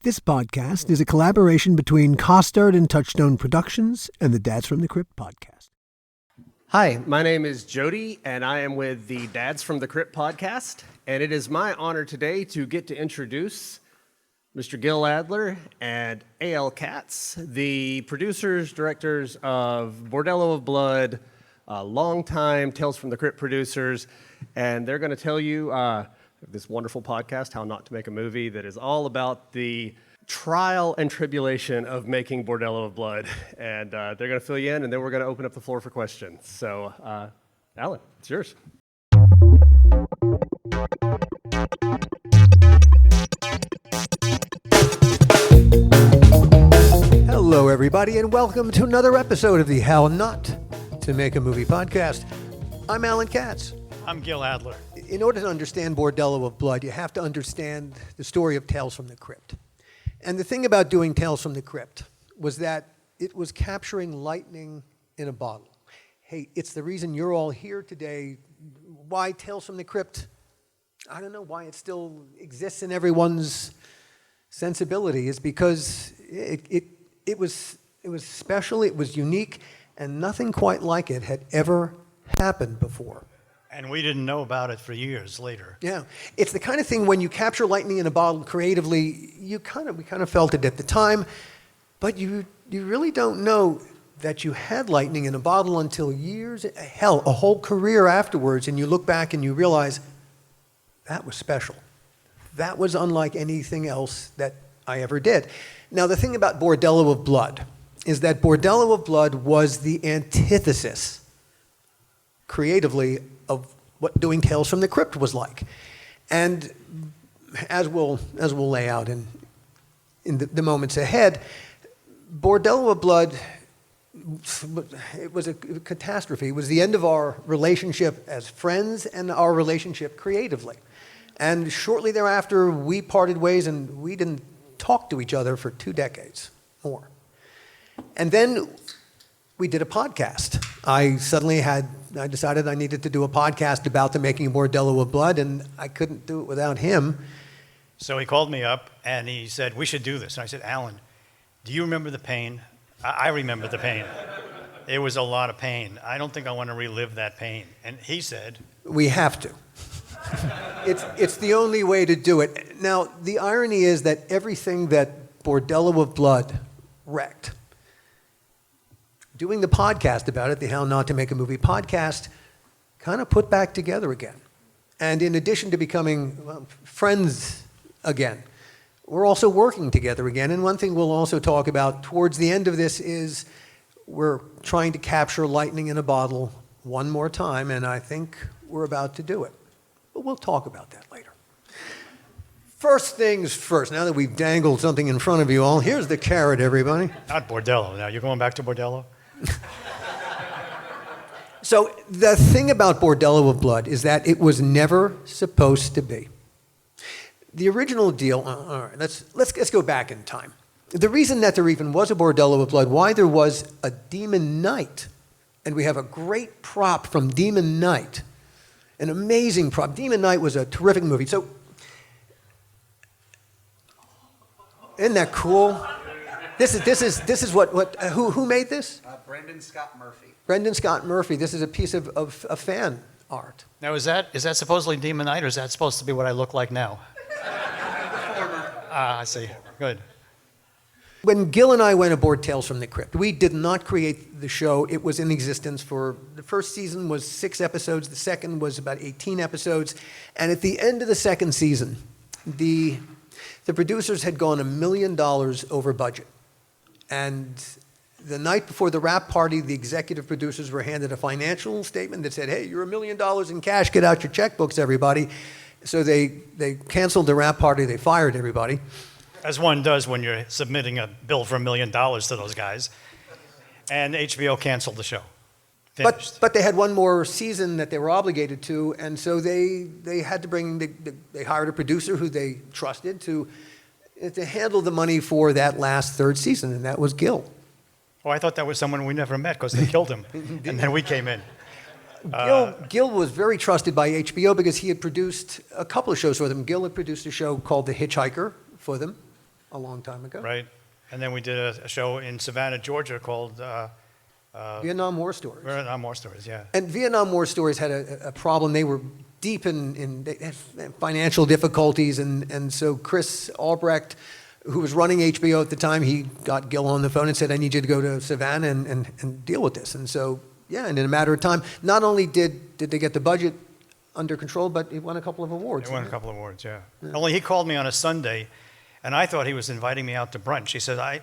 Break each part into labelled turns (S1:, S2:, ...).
S1: This podcast is a collaboration between Costard and Touchstone Productions and the Dads from the Crypt podcast.
S2: Hi, my name is Jody, and I am with the Dads from the Crypt podcast, and it is my honor today to get to introduce Mr. Gil Adler and A.L. Katz, the producers, directors of Bordello of Blood, longtime Tales from the Crypt producers, and they're going to tell you this wonderful podcast, How Not to Make a Movie, that is all about the trial and tribulation of making Bordello of Blood. And they're going to fill you in, and then we're going to open up the floor for questions. So, Alan, it's yours.
S1: Hello, everybody, and welcome to another episode of the How Not to Make a Movie podcast. I'm Alan Katz.
S3: I'm Gil Adler.
S1: In order to understand Bordello of Blood, you have to understand the story of Tales from the Crypt. And the thing about doing Tales from the Crypt was that it was capturing lightning in a bottle. Hey, it's the reason you're all here today. Why Tales from the Crypt? I don't know why it still exists in everyone's sensibility. Is because it was special, it was unique, and nothing quite like it had ever happened before.
S3: And we didn't know about it for years later.
S1: Yeah, it's the kind of thing when you capture lightning in a bottle creatively, we kind of felt it at the time, but you really don't know that you had lightning in a bottle until years, hell, a whole career afterwards, and you look back and you realize that was special. That was unlike anything else that I ever did. Now, the thing about Bordello of Blood is that Bordello of Blood was the antithesis, creatively, of what doing Tales from the Crypt was like. And as we'll lay out in the moments ahead, Bordello of Blood, it was a catastrophe. It was the end of our relationship as friends and our relationship creatively. And shortly thereafter, we parted ways and we didn't talk to each other for 2 decades more. And then we did a podcast. I decided I needed to do a podcast about the making of Bordello of Blood, and I couldn't do it without him.
S3: So he called me up and he said, we should do this. And I said, Alan, do you remember the pain? I remember the pain. It was a lot of pain. I don't think I want to relive that pain. And he said,
S1: we have to. It's the only way to do it. Now, the irony is that everything that Bordello of Blood wrecked, doing the podcast about it, the How Not to Make a Movie podcast, kind of put back together again. And in addition to becoming friends again, we're also working together again. And one thing we'll also talk about towards the end of this is we're trying to capture lightning in a bottle one more time, and I think we're about to do it. But we'll talk about that later. First things first, now that we've dangled something in front of you all, here's the carrot, everybody.
S3: not Bordello. Now, you're going back to Bordello?
S1: So the thing about Bordello of Blood is that it was never supposed to be. The original deal, all right, let's go back in time. The reason that there even was a Bordello of Blood, why there was a Demon Knight, and we have a great prop from Demon Knight, an amazing prop. Demon Knight was a terrific movie. So, isn't that cool? This is what who made this?
S4: Brendan Scott Murphy.
S1: Brendan Scott Murphy. This is a piece of fan art.
S3: Now, is that supposedly Demon Knight, or is that supposed to be what I look like now? I see. Good.
S1: When Gil and I went aboard Tales from the Crypt, we did not create the show. It was in existence for, the first season was 6 episodes, the second was about 18 episodes, and at the end of the second season, the producers had gone $1 million over budget. And the night before the wrap party, the executive producers were handed a financial statement that said, hey, you're $1 million in cash, get out your checkbooks, everybody. So they canceled the wrap party, they fired everybody.
S3: As one does when you're submitting a bill for $1 million to those guys. And HBO canceled the show.
S1: But they had one more season that they were obligated to, and so they had to they hired a producer who they trusted to handle the money for that last third season, and that was Gil.
S3: Oh, I thought that was someone we never met because they killed him, and then we came in.
S1: Gil was very trusted by HBO because he had produced a couple of shows for them. Gil had produced a show called The Hitchhiker for them, a long time ago.
S3: right? And then we did a show in Savannah, Georgia called
S1: Vietnam War Stories.
S3: Vietnam War Stories, yeah.
S1: And Vietnam War Stories had a problem. They were deep they had financial difficulties, and so Chris Albrecht, who was running HBO at the time, he got Gil on the phone and said, I need you to go to Savannah and deal with this. And so, yeah, and in a matter of time, not only did they get the budget under control, but he won a couple of awards.
S3: He won a couple of awards, yeah. Only he called me on a Sunday, and I thought he was inviting me out to brunch. He said, I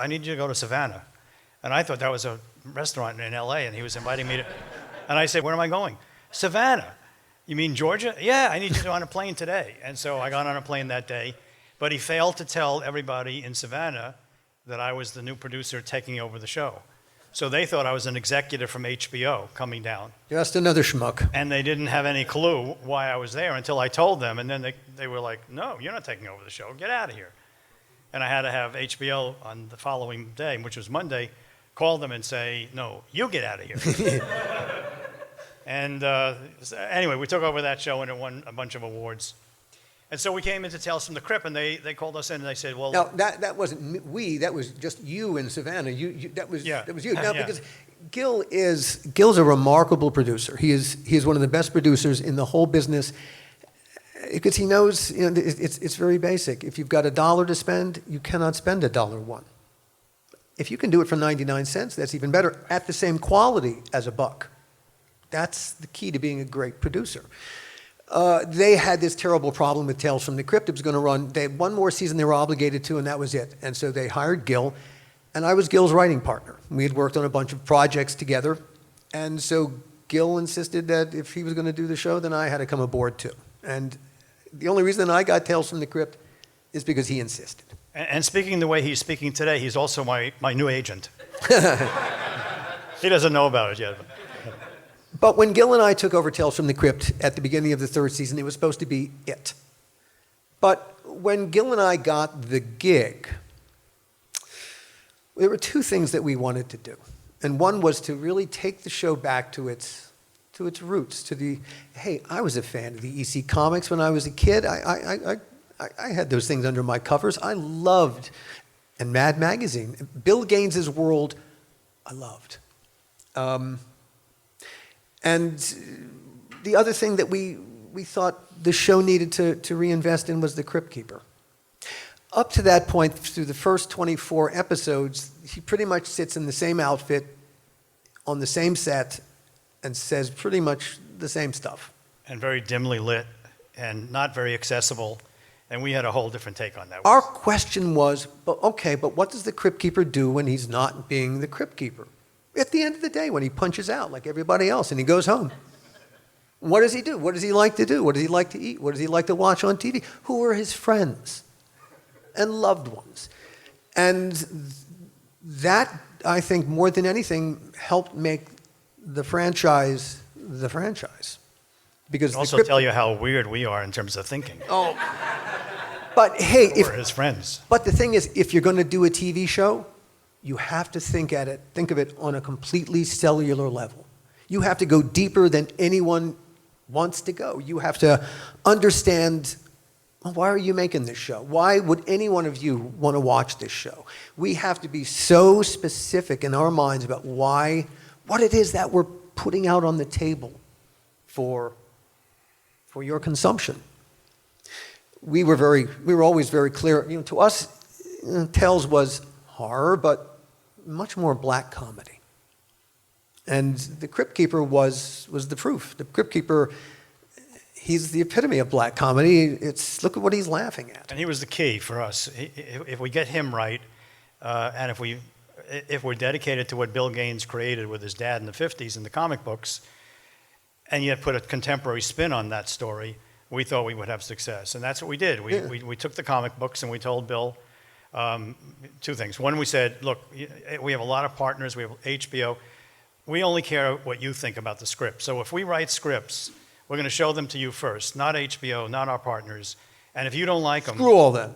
S3: need you to go to Savannah. And I thought that was a restaurant in L.A., and he was inviting me to, and I said, where am I going? Savannah. You mean Georgia? Yeah, I need you to go on a plane today. And so I got on a plane that day, but he failed to tell everybody in Savannah that I was the new producer taking over the show. So they thought I was an executive from HBO coming down.
S1: Just another schmuck.
S3: And they didn't have any clue why I was there until I told them. And then they were like, no, you're not taking over the show. Get out of here. And I had to have HBO on the following day, which was Monday, call them and say, no, you get out of here. And anyway, we took over that show and it won a bunch of awards. And so we came into Tales from the Crypt, and they called us in and they said, well...
S1: Now, that wasn't we, that was just you in Savannah. That was you. Now,
S3: Yeah.
S1: because Gil's a remarkable producer. He is one of the best producers in the whole business, because he knows, it's very basic. If you've got $1 to spend, you cannot spend $1. If you can do it for 99 cents, that's even better, at the same quality as $1. That's the key to being a great producer. They had this terrible problem with Tales from the Crypt. It was going to run, they had one more season they were obligated to, and that was it. And so they hired Gil, and I was Gil's writing partner. We had worked on a bunch of projects together, and so Gil insisted that if he was going to do the show, then I had to come aboard too. And the only reason I got Tales from the Crypt is because he insisted.
S3: And speaking the way he's speaking today, he's also my new agent. He doesn't know about it yet.
S1: But when Gil and I took over Tales from the Crypt at the beginning of the third season, it was supposed to be it. But when Gil and I got the gig, there were two things that we wanted to do. And one was to really take the show back to its roots, hey, I was a fan of the EC Comics when I was a kid. I had those things under my covers. I loved, and Mad Magazine. Bill Gaines's world, I loved. And the other thing that we thought the show needed to reinvest in was the Crypt Keeper. Up to that point, through the first 24 episodes, he pretty much sits in the same outfit, on the same set, and says pretty much the same stuff.
S3: And very dimly lit and not very accessible. And we had a whole different take on that.
S1: Our question was, but what does the Crypt Keeper do when he's not being the Crypt Keeper? At the end of the day, when he punches out like everybody else and he goes home, what does he do? What does he like to do? What does he like to eat? What does he like to watch on TV? Who are his friends and loved ones? And that, I think, more than anything, helped make the franchise the franchise. Because
S3: also tell you how weird we are in terms of thinking.
S1: Oh, but hey,
S3: We're his friends.
S1: But the thing is, if you're going to do a TV show, you have to think of it on a completely cellular level. You have to go deeper than anyone wants to go. You have to understand, well, why are you making this show? Why would any one of you want to watch this show? We have to be so specific in our minds about what it is that we're putting out on the table for your consumption. We were always very clear. To us, Tales was horror, but much more black comedy. And the Crypt Keeper was the proof. The Crypt Keeper, he's the epitome of black comedy. Look at what he's laughing at.
S3: And he was the key for us. If we get him right, and if we're dedicated to what Bill Gaines created with his dad in the 50s in the comic books, and yet put a contemporary spin on that story, we thought we would have success. And that's what we did. We took the comic books and we told Bill two things. One, we said, look, we have a lot of partners. We have HBO. We only care what you think about the script. So if we write scripts, we're going to show them to you first, not HBO, not our partners. And if you don't like them...
S1: Screw all that.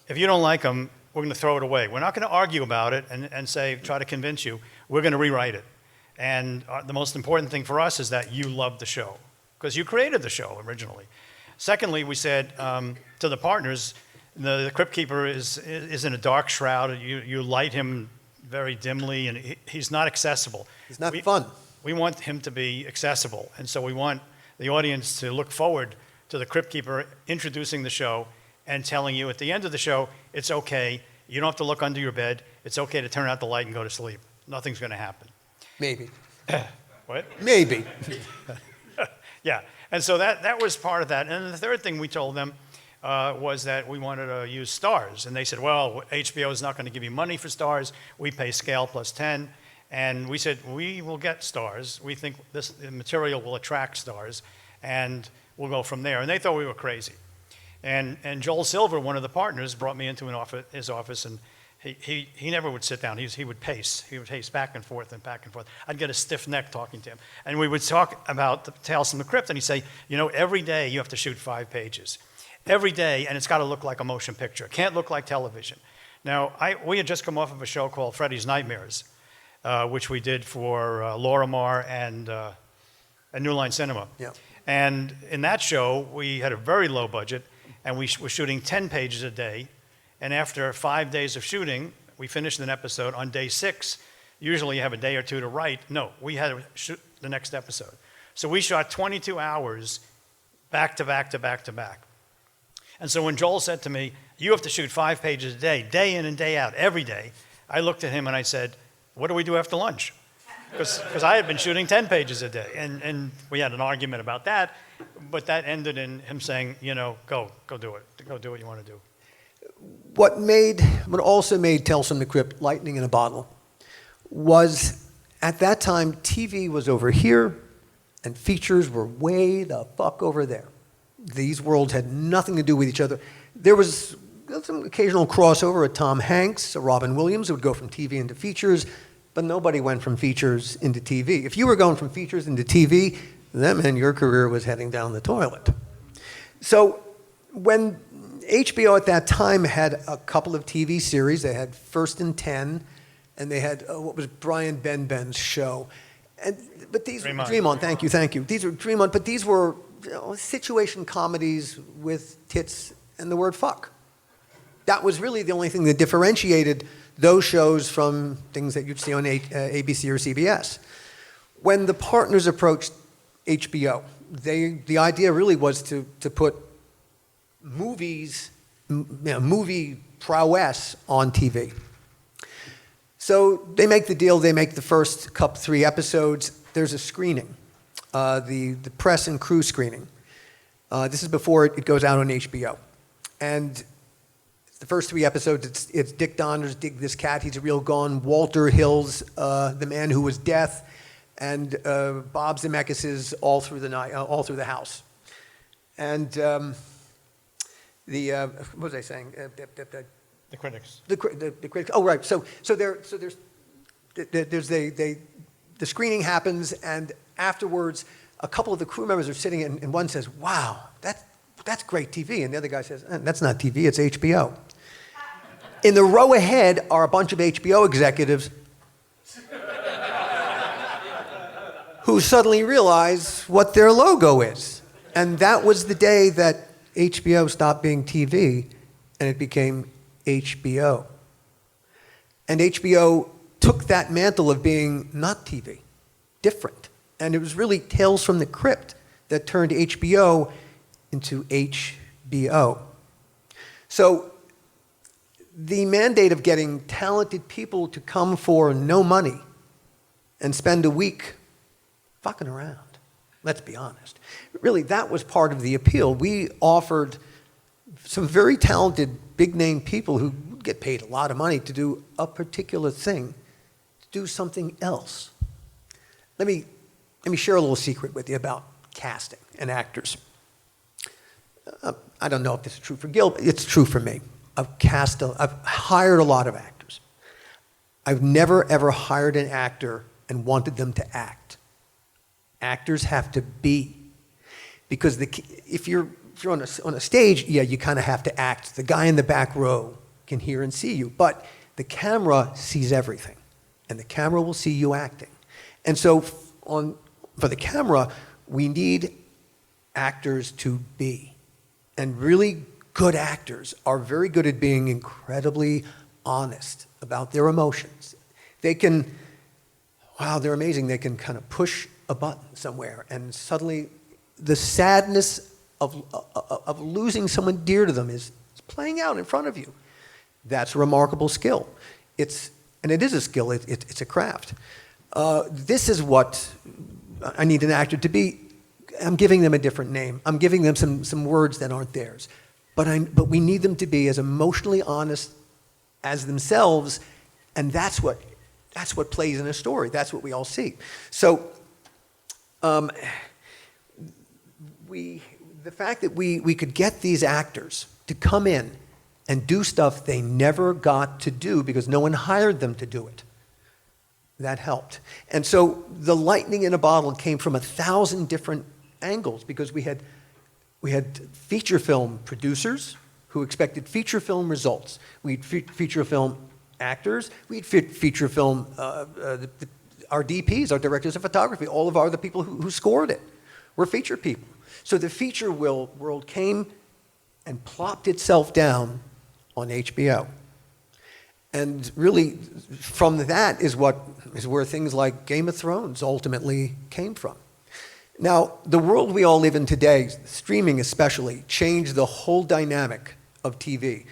S3: If you don't like them, we're going to throw it away. We're not going to argue about it and try to convince you. We're going to rewrite it. And the most important thing for us is that you love the show, because you created the show originally. Secondly, we said to the partners, The crypt keeper is in a dark shroud. You light him very dimly, and he's not accessible.
S1: It's not fun.
S3: We want him to be accessible, and so we want the audience to look forward to the crypt keeper introducing the show and telling you at the end of the show, it's okay. You don't have to look under your bed. It's okay to turn out the light and go to sleep. Nothing's going to happen.
S1: Maybe.
S3: What?
S1: Maybe.
S3: Yeah, and so that was part of that. And the third thing we told them was that we wanted to use stars. And they said, well, HBO is not going to give you money for stars. We pay scale plus 10. And we said, we will get stars. We think this material will attract stars, and we'll go from there. And they thought we were crazy. And Joel Silver, one of the partners, brought me into his office, and he never would sit down. He would pace. He would pace back and forth and back and forth. I'd get a stiff neck talking to him. And we would talk about the Tales from the Crypt, and he'd say, every day you have to shoot 5 pages. Every day, and it's got to look like a motion picture. It can't look like television. Now, we had just come off of a show called Freddy's Nightmares, which we did for Lorimar and New Line Cinema.
S1: Yeah.
S3: And in that show, we had a very low budget, and we were shooting 10 pages a day. And after 5 days of shooting, we finished an episode. On day 6, usually you have a day or two to write. No, we had to shoot the next episode. So we shot 22 hours back to back to back to back. And so when Joel said to me, you have to shoot 5 pages a day in and day out, every day, I looked at him and I said, what do we do after lunch? Because I had been shooting 10 pages a day. And we had an argument about that, but that ended in him saying, go do it. Go do what you want to do.
S1: What also made Tales from the Crypt lightning in a bottle was, at that time, TV was over here and features were way the fuck over there. These worlds had nothing to do with each other. There was some occasional crossover at Tom Hanks, Robin Williams, who would go from TV into features, but nobody went from features into TV. If you were going from features into TV, that meant your career was heading down the toilet. So when HBO at that time had a couple of TV series, they had First and 10, and they had what was Brian Benben's show. But these Dream On, thank you. These were Dream On, but these were situation comedies with tits and the word fuck. That was really the only thing that differentiated those shows from things that you'd see on ABC or CBS. When the partners approached HBO, the idea really was to put movie prowess on TV. So they make the deal. They make the first 3 episodes. There's a screening, the press and crew screening. This is before it goes out on HBO. And the first 3 episodes, it's Dick Donner's Dig This Cat, He's a Real Gone, Walter Hill's The Man Who Was Death, and Bob Zemeckis' All Through the Night, All Through the House. And what was I saying?
S3: The critics.
S1: The critics. Oh, right. So there's the screening happens, and afterwards, a couple of the crew members are sitting, and one says, "Wow, that's great TV," and the other guy says, "That's not TV, it's HBO." In the row ahead are a bunch of HBO executives who suddenly realize what their logo is, and that was the day that HBO stopped being TV, and it became HBO. And HBO took that mantle of being not TV, different. And it was really Tales from the Crypt that turned HBO into HBO. So the mandate of getting talented people to come for no money and spend a week fucking around, let's be honest. Really, that was part of the appeal. We offered some very talented, big-name people who get paid a lot of money to do a particular thing, to do something else. Let me share a little secret with you about casting and actors. I don't know if this is true for Gil, but it's true for me. I've hired a lot of actors. I've never, ever hired an actor and wanted them to act. Actors have to be. Because if you're on a stage, yeah, you kind of have to act. The guy in the back row can hear and see you. But the camera sees everything. And the camera will see you acting. And so for the camera, we need actors to be. And really good actors are very good at being incredibly honest about their emotions. They can, wow, they're amazing. They can kind of push a button somewhere, and suddenly the sadness of losing someone dear to them is playing out in front of you. That's a remarkable skill. And it is a skill, it's a craft. This is what I need an actor to be. I'm giving them a different name. I'm giving them some words that aren't theirs. But we need them to be as emotionally honest as themselves, and that's what plays in a story. That's what we all see. So the fact that we could get these actors to come in and do stuff they never got to do because no one hired them to do it, that helped. And so the lightning in a bottle came from 1,000 different angles, because we had feature film producers who expected feature film results. We had feature film actors. We had feature film, our DPs, our directors of photography, all of the people who scored it were feature people. So the feature world came and plopped itself down on HBO. And really, from that is where things like Game of Thrones ultimately came from. Now, the world we all live in today, streaming especially, changed the whole dynamic of TV.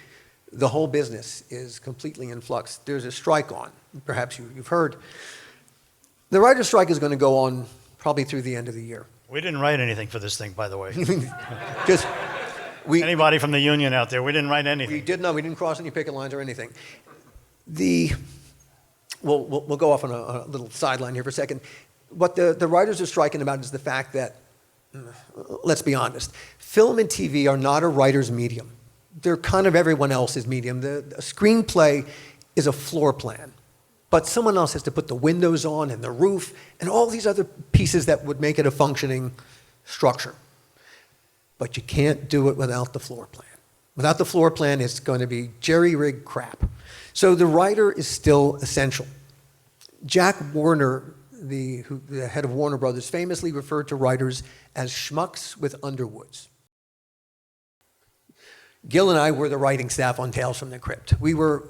S1: The whole business is completely in flux. There's a strike on. Perhaps you've heard. The writer's strike is going to go on probably through the end of the year.
S3: We didn't write anything for this thing, by the way.
S1: Just
S3: Anybody from the union out there, we didn't write anything.
S1: We didn't cross any picket lines or anything. We'll go off on a little sideline here for a second. What the writers are striking about is the fact that, let's be honest, film and TV are not a writer's medium. They're kind of everyone else's medium. A screenplay is a floor plan, but someone else has to put the windows on and the roof and all these other pieces that would make it a functioning structure. But you can't do it without the floor plan. Without the floor plan, it's going to be jerry-rigged crap. So the writer is still essential. Jack Warner, the head of Warner Brothers, famously referred to writers as schmucks with Underwoods. Gil and I were the writing staff on Tales from the Crypt. We were,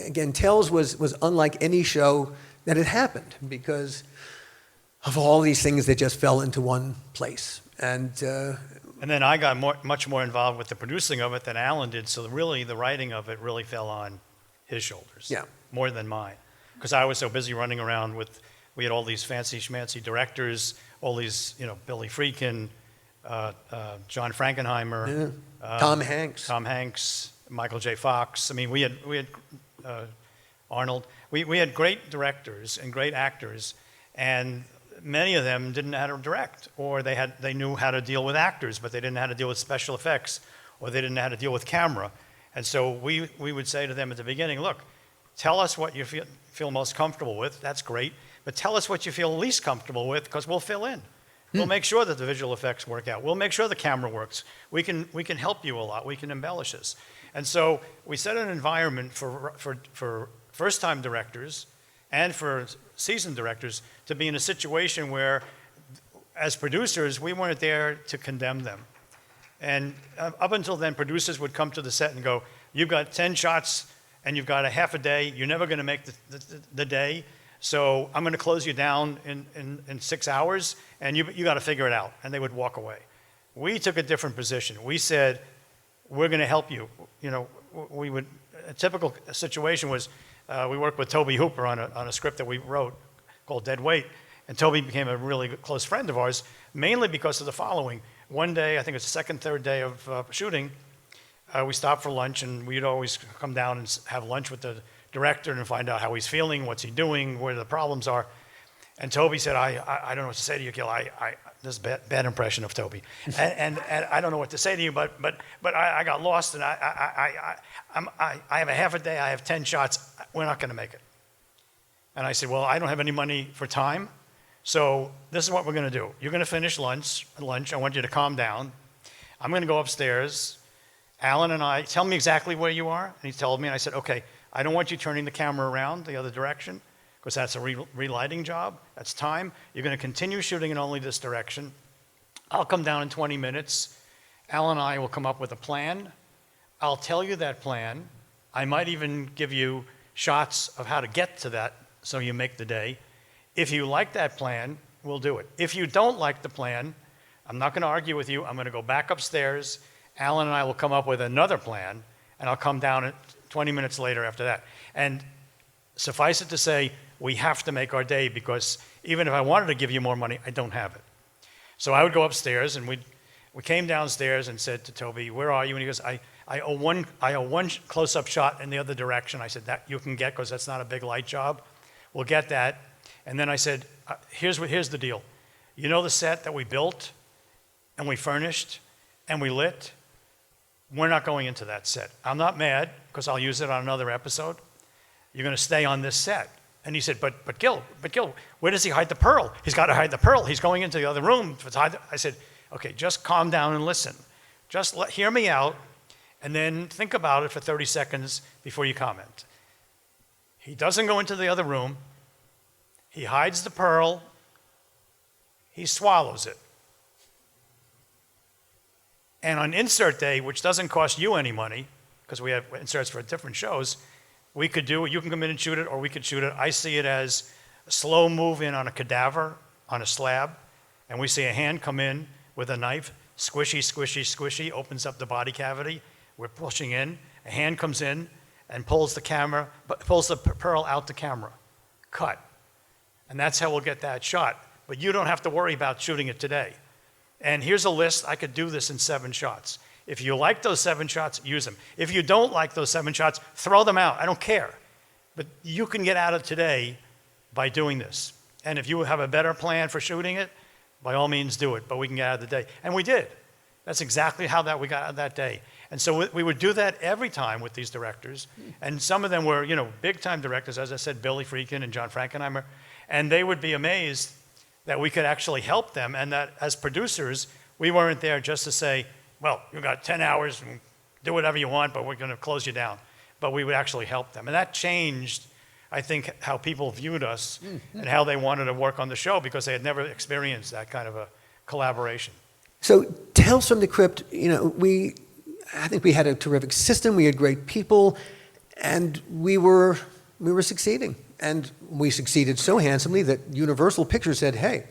S1: again, Tales was unlike any show that had happened because of all these things that just fell into one place. And
S3: then I got much more involved with the producing of it than Alan did, so really the writing of it really fell on his shoulders,
S1: yeah,
S3: more than mine. Because I was so busy running around we had all these fancy schmancy directors, all these, Billy Friedkin, John Frankenheimer,
S1: Tom Hanks,
S3: Michael J. Fox. I mean, we had Arnold. We had great directors and great actors, and many of them didn't know how to direct, or they knew how to deal with actors, but they didn't know how to deal with special effects, or they didn't know how to deal with camera. And so we would say to them at the beginning, look, tell us what you feel most comfortable with. That's great. But tell us what you feel least comfortable with, because we'll fill in. We'll make sure that the visual effects work out. We'll make sure the camera works. We can help you a lot. We can embellish this. And so we set an environment for first-time directors and for seasoned directors to be in a situation where, as producers, we weren't there to condemn them. And up until then, producers would come to the set and go, you've got 10 shots and you've got a half a day. You're never going to make the day. So I'm going to close you down in 6 hours, and you got to figure it out. And they would walk away. We took a different position. We said, we're going to help you. A typical situation was we worked with Toby Hooper on a script that we wrote called Dead Weight. And Toby became a really close friend of ours, mainly because of the following. One day, I think it was the second, third day of shooting, we stopped for lunch, and we'd always come down and have lunch with the director and find out how he's feeling, what's he doing, where the problems are. And Toby said, I don't know what to say to you, Gil. This is a bad impression of Toby. and I don't know what to say to you, but I got lost, and I have a half a day, I have 10 shots, we're not going to make it. And I said, well, I don't have any money for time, so this is what we're going to do. You're going to finish lunch, I want you to calm down. I'm going to go upstairs. Alan and I, tell me exactly where you are. And he told me, and I said, okay, I don't want you turning the camera around the other direction, because that's a relighting job. That's time. You're going to continue shooting in only this direction. I'll come down in 20 minutes. Alan and I will come up with a plan, I'll tell you that plan. I might even give you shots of how to get to that so you make the day. If you like that plan, we'll do it. If you don't like the plan, I'm not going to argue with you. I'm going to go back upstairs. Alan and I will come up with another plan, and I'll come down 20 minutes later after that. And suffice it to say, we have to make our day, because even if I wanted to give you more money, I don't have it. So I would go upstairs, and we came downstairs and said to Toby, "Where are you?" And he goes, I owe one close-up shot in the other direction. I said, "That you can get, because that's not a big light job. We'll get that." And then I said, here's the deal. You know the set that we built and we furnished and we lit? We're not going into that set. I'm not mad, because I'll use it on another episode. You're going to stay on this set. And he said, but Gil, where does he hide the pearl? He's got to hide the pearl. He's going into the other room to hide I said, okay, just calm down and listen. Just hear me out, and then think about it for 30 seconds before you comment. He doesn't go into the other room. He hides the pearl. He swallows it. And on insert day, which doesn't cost you any money, because we have inserts for different shows, we could do it. You can come in and shoot it, or we could shoot it. I see it as a slow move in on a cadaver on a slab, and we see a hand come in with a knife, squishy, squishy, squishy, opens up the body cavity. We're pushing in. A hand comes in and pulls the pearl out the camera. Cut. And that's how we'll get that shot. But you don't have to worry about shooting it today. And here's a list. I could do this in 7 shots. If you like those 7 shots, use them. If you don't like those 7 shots, throw them out. I don't care. But you can get out of today by doing this. And if you have a better plan for shooting it, by all means do it. But we can get out of the day. And we did. That's exactly how we got out of that day. And so we would do that every time with these directors. And some of them were, big-time directors, as I said, Billy Friedkin and John Frankenheimer. And they would be amazed that we could actually help them, and that as producers, we weren't there just to say, well, you got 10 hours, and do whatever you want, but we're going to close you down. But we would actually help them. And that changed, I think, how people viewed us and how they wanted to work on the show, because they had never experienced that kind of a collaboration.
S1: So Tales from the Crypt, I think we had a terrific system. We had great people, and we were succeeding. And we succeeded so handsomely that Universal Pictures said, "Hey,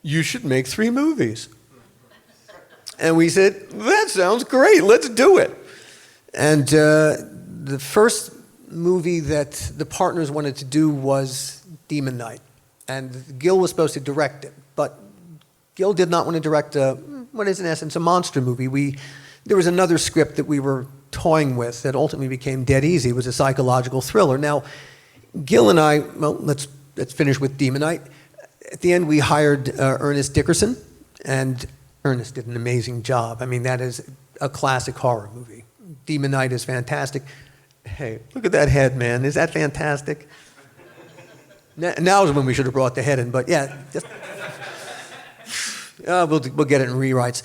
S1: you should make 3 movies." And we said, "That sounds great, let's do it." And the first movie that the partners wanted to do was Demon Knight. And Gil was supposed to direct it, but Gil did not want to direct what is in essence a monster movie. There was another script that we were toying with that ultimately became Dead Easy. It was a psychological thriller. Now, Gil and I, let's finish with Demon Knight. At the end, we hired Ernest Dickerson, and Ernest did an amazing job. I mean, that is a classic horror movie. Demon Knight is fantastic. Hey, look at that head, man. Is that fantastic? Now is when we should have brought the head in, but yeah, just we'll get it in rewrites.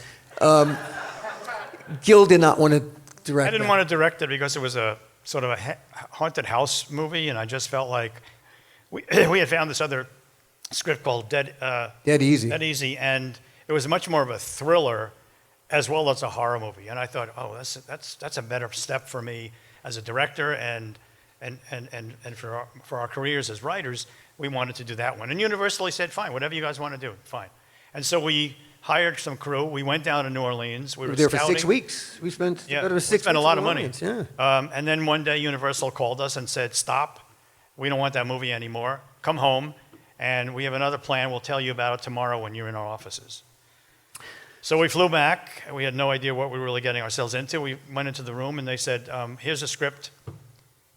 S1: Gil did not want to direct.
S3: I didn't want to direct it because it was a sort of a haunted house movie, and I just felt like we had found this other script called Dead Easy, and it was much more of a thriller as well as a horror movie. And I thought, oh, that's a better step for me as a director and for our careers as writers. We wanted to do that one, and Universal said, fine, whatever you guys want to do, fine. And so we hired some crew. We went down to New Orleans. We were
S1: there
S3: scouting.
S1: for 6 weeks. We spent 6
S3: we
S1: weeks
S3: spent a lot of money.
S1: Orleans, yeah.
S3: And then one day Universal called us and said, stop. We don't want that movie anymore. Come home, and we have another plan. We'll tell you about it tomorrow when you're in our offices. So we flew back. We had no idea what we were really getting ourselves into. We went into the room, and they said, here's a script.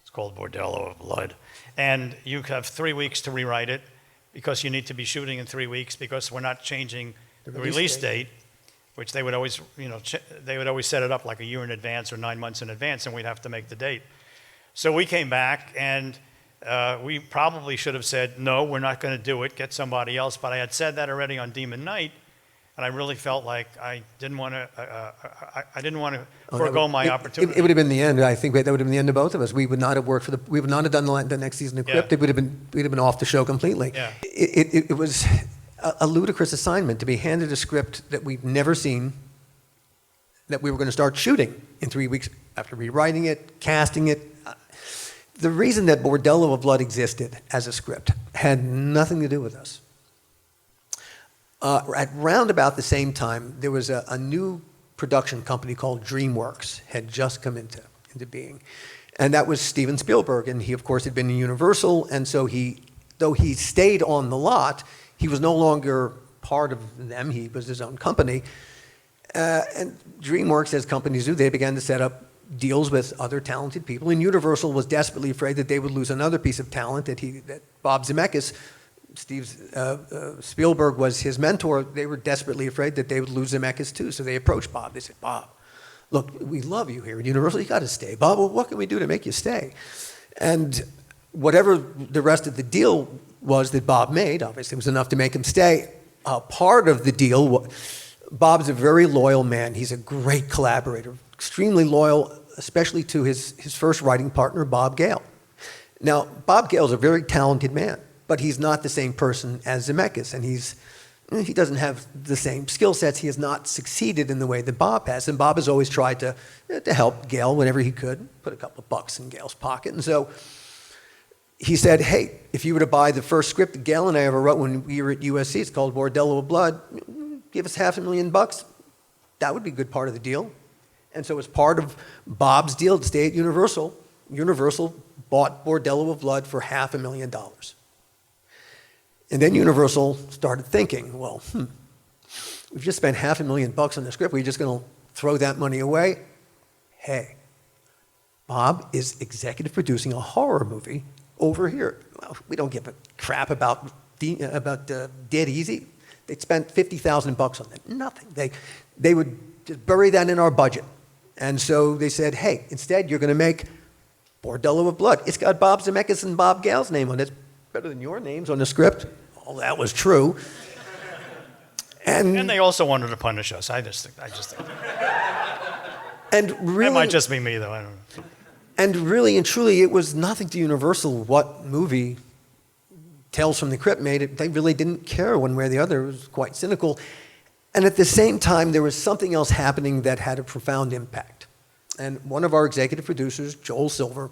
S3: It's called Bordello of Blood. And you have 3 weeks to rewrite it, because you need to be shooting in 3 weeks, because we're not changing the release date, which they would always, they would always set it up like a year in advance or 9 months in advance, and we'd have to make the date. So we came back, and we probably should have said, no, we're not going to do it, get somebody else. But I had said that already on Demon Knight, and I really felt like I didn't want to forego my opportunity.
S1: It would have been the end. I think that would have been the end of both of us. We would not have worked we would not have done the next season of Crypt.
S3: Yeah.
S1: We'd have been off the show completely.
S3: Yeah.
S1: It was a ludicrous assignment to be handed a script that we'd never seen, that we were going to start shooting in 3 weeks. after rewriting it, casting it. The reason that Bordello of Blood existed as a script had nothing to do with us. At round about the same time, there was a new production company called DreamWorks had just come into being. And that was Steven Spielberg, and he, of course, had been in Universal, and so though he stayed on the lot, he was no longer part of them. He was his own company. And DreamWorks, as companies do, they began to set up deals with other talented people, and Universal was desperately afraid that they would lose another piece of talent that Bob Zemeckis, Spielberg was his mentor. They were desperately afraid that they would lose Zemeckis too, so they approached Bob. They said, Bob, look, we love you here at Universal. You got to stay. Bob, well, what can we do to make you stay? And whatever the rest of the deal was that Bob made, obviously it was enough to make him stay. Part of the deal, Bob's a very loyal man. He's a great collaborator, extremely loyal, especially to his first writing partner, Bob Gale. Now, Bob Gale's a very talented man, but he's not the same person as Zemeckis, and he doesn't have the same skill sets. He has not succeeded in the way that Bob has, and Bob has always tried to help Gale whenever he could, put a couple of bucks in Gale's pocket. And so he said, hey, if you were to buy the first script that Gale and I ever wrote when we were at USC, it's called Bordello of Blood, give us $500,000. That would be a good part of the deal. And so as part of Bob's deal to stay at Universal, Universal bought Bordello of Blood for $500,000. And then Universal started thinking, well, we've just spent $500,000 on the script. We're just going to throw that money away? Hey, Bob is executive producing a horror movie over here. Well, we don't give a crap about Dead Easy. They spent $50,000 on that. Nothing. They would just bury that in our budget. And so they said, hey, instead you're going to make Bordello of Blood. It's got Bob Zemeckis and Bob Gale's name on it. It's better than your names on the script. All that was true.
S3: And they also wanted to punish us. I just think.
S1: And really,
S3: that might just be me, though. I don't know.
S1: And really and truly, it was nothing to Universal what movie Tales from the Crypt made. They really didn't care one way or the other. It was quite cynical. And at the same time, there was something else happening that had a profound impact. And one of our executive producers, Joel Silver,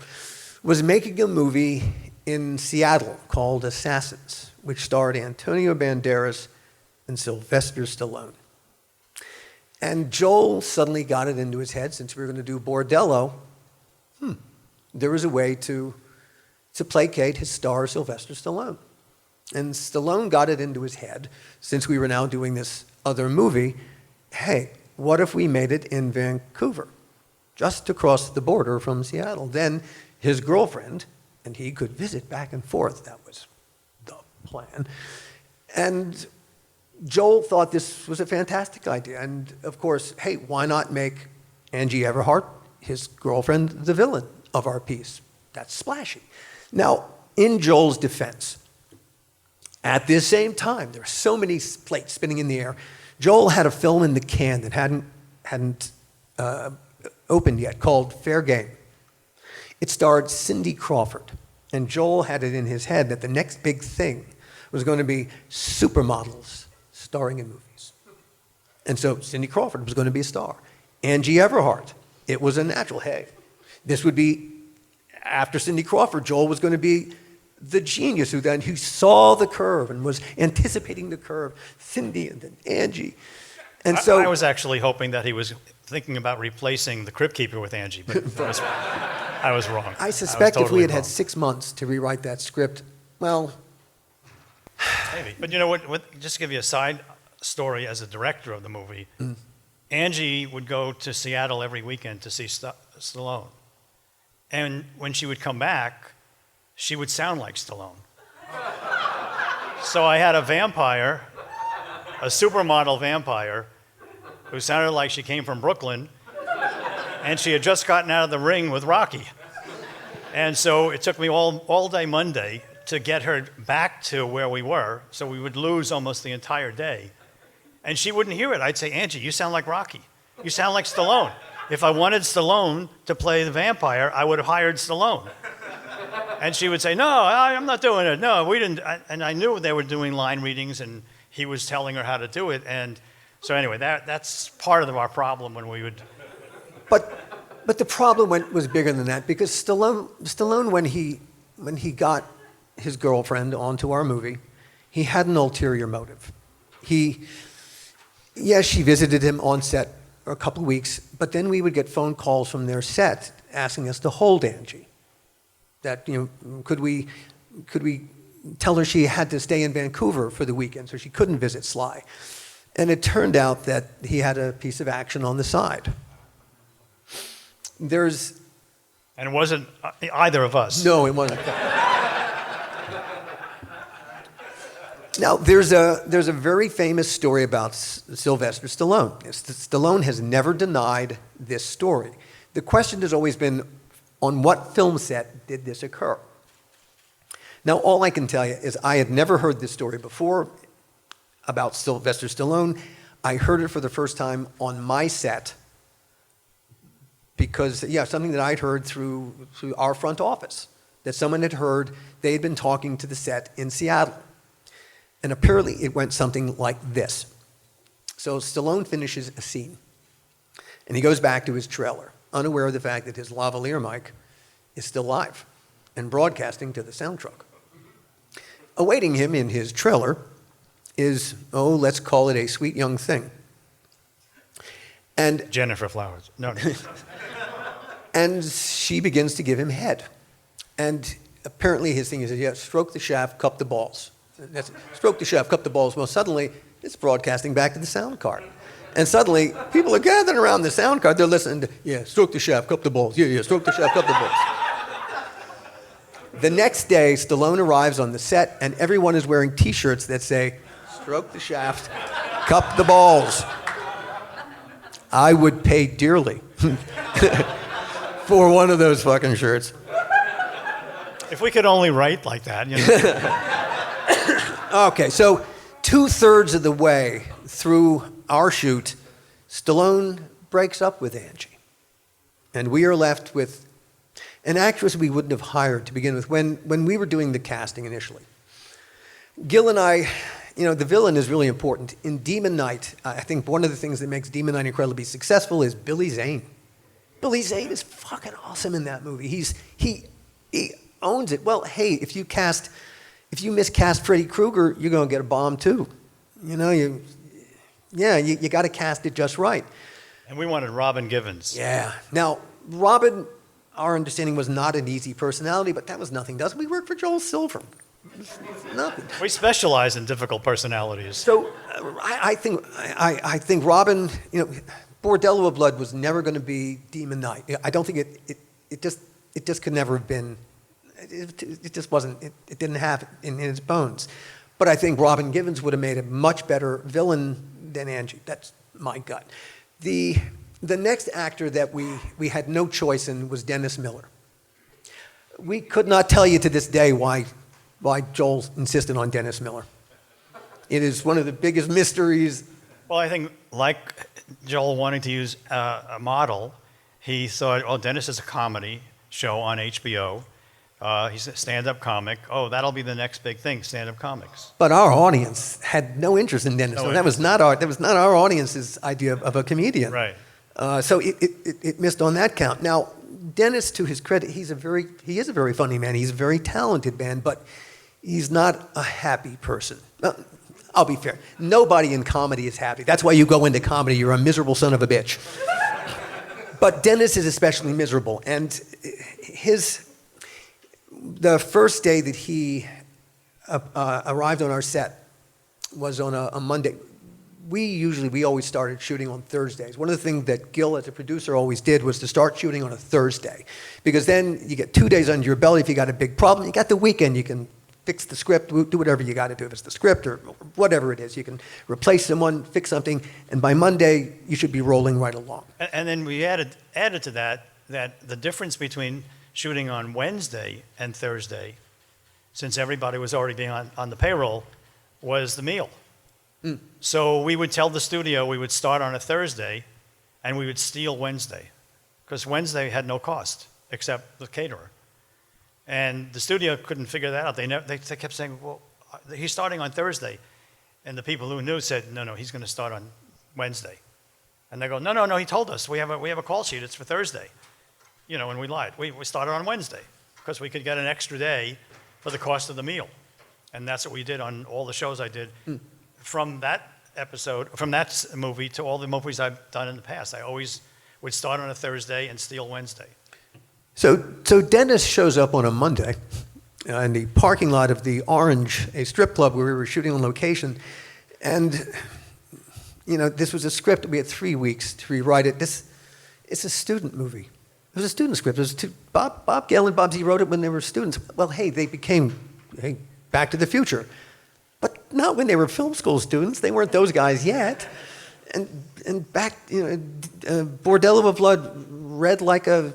S1: was making a movie in Seattle called Assassins, which starred Antonio Banderas and Sylvester Stallone. And Joel suddenly got it into his head, since we were going to do Bordello, there was a way to placate his star, Sylvester Stallone. And Stallone got it into his head, since we were now doing this other movie, hey, what if we made it in Vancouver, just across the border from Seattle? Then his girlfriend and he could visit back and forth. That was the plan. And Joel thought this was a fantastic idea. And of course, hey, why not make Angie Everhart, his girlfriend, the villain of our piece? That's splashy. Now, in Joel's defense, at this same time, there were so many plates spinning in the air. Joel had a film in the can that hadn't opened yet called Fair Game. It starred Cindy Crawford, and Joel had it in his head that the next big thing was going to be supermodels starring in movies. And so Cindy Crawford was going to be a star. Angie Everhart, it was a natural. Hey, this would be, after Cindy Crawford, Joel was going to be the genius who saw the curve and was anticipating the curve. Cindy and then Angie. And so
S3: I was actually hoping that he was thinking about replacing the Crypt Keeper with Angie, but I was wrong.
S1: I suspect if we had
S3: wrong.
S1: had 6 months to rewrite that script, well,
S3: Maybe. But you know what? Just to give you a side story as a director of the movie, Angie would go to Seattle every weekend to see Stallone. And when she would come back, she would sound like Stallone. So I had a vampire, a supermodel vampire, who sounded like she came from Brooklyn, and she had just gotten out of the ring with Rocky. And so it took me all day Monday to get her back to where we were, so we would lose almost the entire day. And she wouldn't hear it. I'd say, Angie, you sound like Rocky. You sound like Stallone. If I wanted Stallone to play the vampire, I would have hired Stallone. And she would say, no, I'm not doing it. No, we didn't. And I knew they were doing line readings, and he was telling her how to do it. And so anyway, that's part of our problem when we would...
S1: but But the problem was bigger than that because Stallone when he got his girlfriend onto our movie, he had an ulterior motive. Yes, she visited him on set for a couple of weeks, but then we would get phone calls from their set asking us to hold Angie. That, could we tell her she had to stay in Vancouver for the weekend so she couldn't visit Sly? And it turned out that he had a piece of action on the side.
S3: And it wasn't either of us.
S1: No, it wasn't. Now, there's a very famous story about Sylvester Stallone. Stallone has never denied this story. The question has always been, on what film set did this occur? Now, all I can tell you is I had never heard this story before about Sylvester Stallone. I heard it for the first time on my set because, something that I'd heard through our front office, that someone had heard they had been talking to the set in Seattle. And apparently it went something like this. So Stallone finishes a scene, and he goes back to his trailer, unaware of the fact that his lavalier mic is still live and broadcasting to the sound truck. Awaiting him in his trailer is, let's call it a sweet young thing. And
S3: Jennifer Flowers. No.
S1: And she begins to give him head. And apparently his thing is, stroke the shaft, cup the balls. That's it. Stroke the shaft, cup the balls. Well, suddenly it's broadcasting back to the sound card. And suddenly people are gathering around the sound card. They're listening to, stroke the shaft, cup the balls. Stroke the shaft, cup the balls. The next day, Stallone arrives on the set, and everyone is wearing T-shirts that say, stroke the shaft, cup the balls. I would pay dearly for one of those fucking shirts.
S3: If we could only write like that,
S1: Okay, so 2/3 of the way through our shoot, Stallone breaks up with Angie. And we are left with an actress we wouldn't have hired to begin with when we were doing the casting initially. Gil and I, the villain is really important. In Demon Knight, I think one of the things that makes Demon Knight incredibly successful is Billy Zane. Billy Zane is fucking awesome in that movie. He owns it. Well, hey, if you miscast Freddy Krueger, you're going to get a bomb too. You got to cast it just right.
S3: And we wanted Robin Givens.
S1: Yeah. Now, Robin, our understanding was not an easy personality, but that was nothing to us. We worked for Joel Silver. It's nothing.
S3: We specialize in difficult personalities.
S1: So I think Robin, Bordello of Blood was never going to be Demon Knight. I don't think it just could never have been. It just wasn't. It didn't have it in its bones. But I think Robin Givens would have made a much better villain than Angie. That's my gut. The next actor that we had no choice in was Dennis Miller. We could not tell you to this day why Joel insisted on Dennis Miller. It is one of the biggest mysteries.
S3: Well, I think like Joel wanting to use a model, he thought, Dennis is a comedy show on HBO. He's a stand-up comic. That'll be the next big thing, stand-up comics.
S1: But our audience had no interest in Dennis.
S3: No
S1: That was not our audience's idea of a comedian.
S3: Right.
S1: So it missed on that count. Now, Dennis, to his credit, he is a very funny man. He's a very talented man, but he's not a happy person. I'll be fair. Nobody in comedy is happy. That's why you go into comedy. You're a miserable son of a bitch. But Dennis is especially miserable. And the first day that he arrived on our set was on a Monday. We always started shooting on Thursdays. One of the things that Gil, as a producer, always did was to start shooting on a Thursday, because then you get 2 days under your belt. If you got a big problem, you got the weekend. You can fix the script, do whatever you got to do. If it's the script or whatever it is, you can replace someone, fix something, and by Monday you should be rolling right along.
S3: And then we added to that the difference between shooting on Wednesday and Thursday, since everybody was already being on the payroll, was the meal. So we would tell the studio we would start on a Thursday, and we would steal Wednesday, because Wednesday had no cost except the caterer. And the studio couldn't figure that out. They kept saying, well, he's starting on Thursday. And the people who knew said, no, he's going to start on Wednesday. And they go, no, he told us. We have a call sheet. It's for Thursday. and we lied. We started on Wednesday because we could get an extra day for the cost of the meal. And that's what we did on all the shows I did. From that movie to all the movies I've done in the past, I always would start on a Thursday and steal Wednesday.
S1: So Dennis shows up on a Monday in the parking lot of the Orange, a strip club where we were shooting on location. And, this was a script. We had 3 weeks to rewrite it. It's a student movie. It was a student script. It was Bob Gale and Bob Z wrote it when they were students. Well, hey, they became Back to the Future. But not when they were film school students. They weren't those guys yet. And back, Bordello of Blood read like a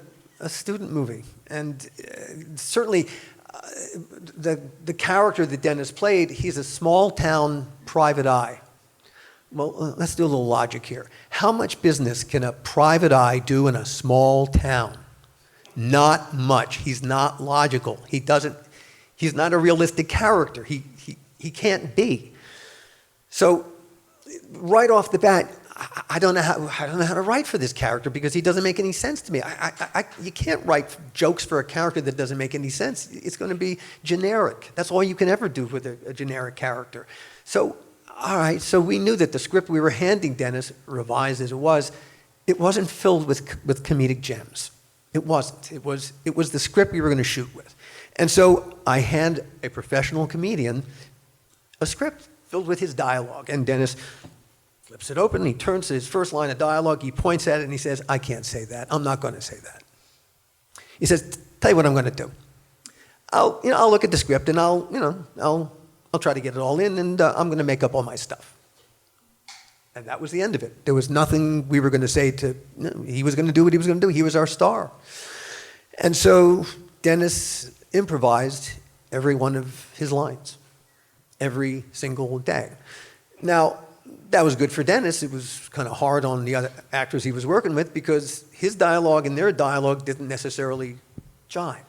S1: student movie. And certainly the character that Dennis played, he's a small-town private eye. Well, let's do a little logic here. How much business can a private eye do in a small town? Not much. He's not logical. He's not a realistic character. He can't be. So right off the bat, I don't know how to write for this character because he doesn't make any sense to me. You can't write jokes for a character that doesn't make any sense. It's going to be generic. That's all you can ever do with a generic character. So, all right, so we knew that the script we were handing Dennis, revised as it wasn't filled with comedic gems. It wasn't. It was the script we were going to shoot with. And so I hand a professional comedian a script filled with his dialogue. And Dennis flips it open, he turns to his first line of dialogue, he points at it, and he says, I can't say that. I'm not going to say that. He says, tell you what I'm going to do. I'll look at the script, and I'll try to get it all in, and I'm going to make up all my stuff. And that was the end of it. There was nothing we were going to say he was going to do what he was going to do. He was our star. And so Dennis improvised every one of his lines, every single day. Now, that was good for Dennis. It was kind of hard on the other actors he was working with because his dialogue and their dialogue didn't necessarily jive.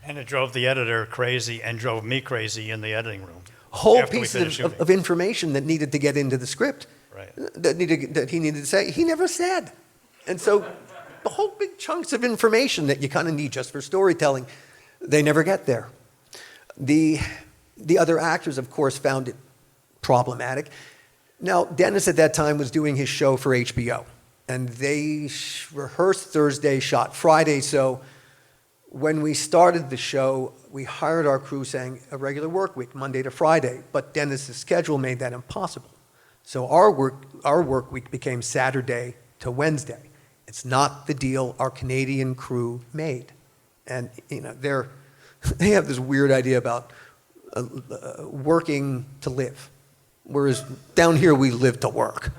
S3: And it drove the editor crazy and drove me crazy in the editing room.
S1: Whole pieces of information that needed to get into the script,
S3: right,
S1: that he needed to say, he never said. And so the whole big chunks of information that you kind of need just for storytelling, they never get there. The other actors, of course, found it problematic. Now, Dennis at that time was doing his show for HBO, and they rehearsed Thursday, shot Friday, so when we started the show, we hired our crew saying a regular work week, Monday to Friday, but Dennis's schedule made that impossible. So our work week became Saturday to Wednesday. It's not the deal our Canadian crew made. And they have this weird idea about working to live, whereas down here we live to work.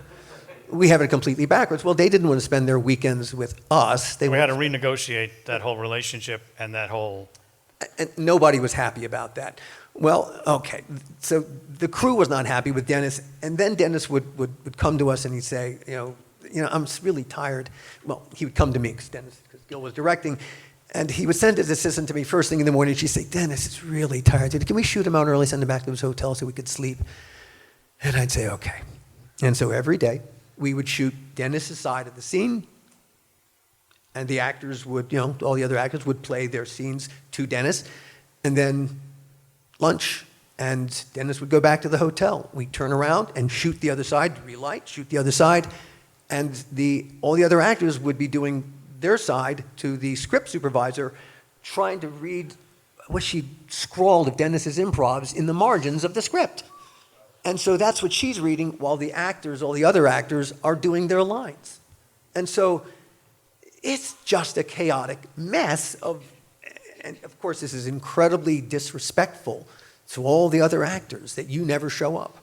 S1: We have it completely backwards. Well, they didn't want to spend their weekends with us.
S3: We had to renegotiate that whole relationship and that whole...
S1: And nobody was happy about that. Well, okay, so the crew was not happy with Dennis, and then Dennis would come to us and he'd say, I'm really tired. Well, he would come to me because Gil was directing, and he would send his assistant to me first thing in the morning. She'd say, Dennis is really tired. Can we shoot him out early, send him back to his hotel so we could sleep? And I'd say, okay. And so every day, we would shoot Dennis's side of the scene, and the actors would, all the other actors would play their scenes to Dennis, and then lunch, and Dennis would go back to the hotel. We'd turn around and shoot the other side, relight, shoot the other side, and all the other actors would be doing their side to the script supervisor, trying to read what she scrawled of Dennis's improvs in the margins of the script. And so that's what she's reading while all the other actors are doing their lines. And so it's just a chaotic mess and of course this is incredibly disrespectful to all the other actors that you never show up.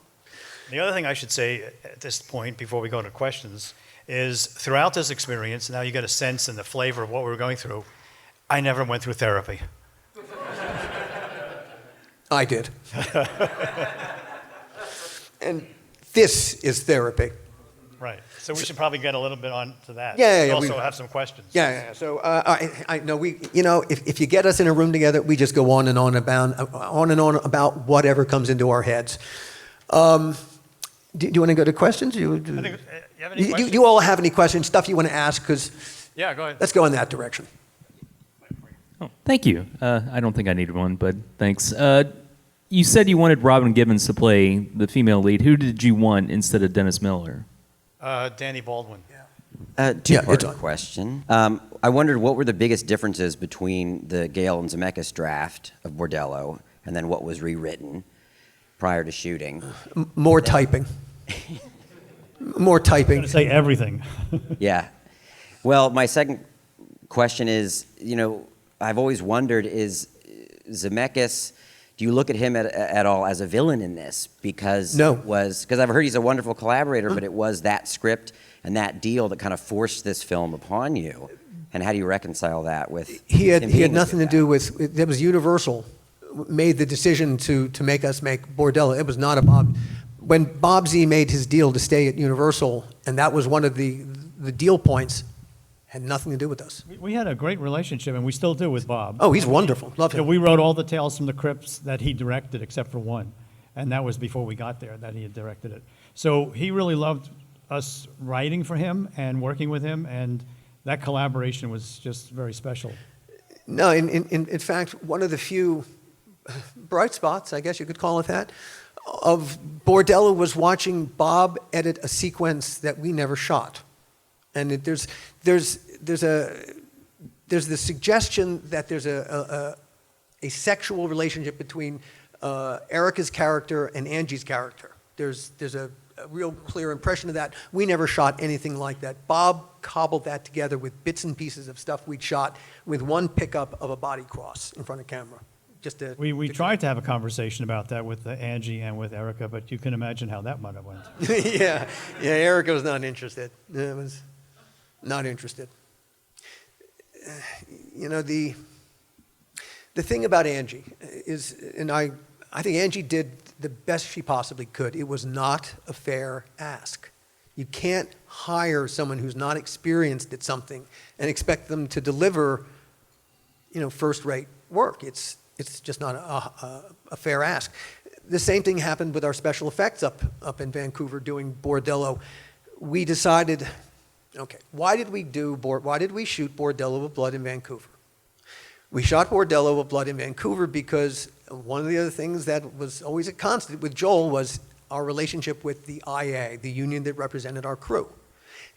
S3: The other thing I should say at this point before we go to questions is throughout this experience, now you get a sense and the flavor of what we were going through, I never went through therapy.
S1: I did. And this is therapy.
S3: Right. So we should probably get a little bit on to that.
S1: Yeah.
S3: We also have some questions.
S1: Yeah. So I know if you get us in a room together, we just go on and on about whatever comes into our heads. Do you want to go to questions?
S3: You have any questions?
S1: You all have any questions, stuff you want to ask? Because
S3: yeah, go ahead.
S1: Let's go in that direction.
S4: Oh, thank you. I don't think I needed one, but thanks. You said you wanted Robin Gibbons to play the female lead. Who did you want instead of Dennis Miller?
S3: Danny Baldwin.
S5: Two-part question. I wondered what were the biggest differences between the Gale and Zemeckis draft of Bordello and then what was rewritten prior to shooting.
S1: More typing. More
S3: I'm
S1: typing.
S3: going to say everything.
S5: Yeah. Well, my second question is, I've always wondered, is Zemeckis, do you look at him at all as a villain in this? Because
S1: No.
S5: because I've heard he's a wonderful collaborator, but it was that script and that deal that kind of forced this film upon you. And how do you reconcile that with
S1: He had
S5: him being
S1: nothing to
S5: with
S1: do with, it was Universal made the decision to make us make Bordello. It was not a Bob. When Bob Z made his deal to stay at Universal, and that was one of the deal points, had nothing to do with us.
S6: We had a great relationship, and we still do with Bob.
S1: Oh, he's wonderful. Love him.
S6: We wrote all the Tales from the Crypts that he directed, except for one. And that was before we got there, that he had directed it. So he really loved us writing for him and working with him, and that collaboration was just very special.
S1: No, in fact, one of the few bright spots, I guess you could call it that, of Bordello was watching Bob edit a sequence that we never shot. And there's the suggestion that there's a sexual relationship between Erica's character and Angie's character. There's a real clear impression of that. We never shot anything like that. Bob cobbled that together with bits and pieces of stuff we'd shot with one pickup of a body cross in front of camera.
S6: We tried to have a conversation about that with Angie and with Erica, but you can imagine how that might have went.
S1: yeah, Erica was not interested. It was not interested. The thing about Angie is, and I think Angie did the best she possibly could. It was not a fair ask. You can't hire someone who's not experienced at something and expect them to deliver, first-rate work. It's just not a fair ask. The same thing happened with our special effects up in Vancouver doing Bordello. We decided, okay, why did we shoot Bordello of Blood in Vancouver? We shot Bordello of Blood in Vancouver because one of the other things that was always a constant with Joel was our relationship with the IA, the union that represented our crew.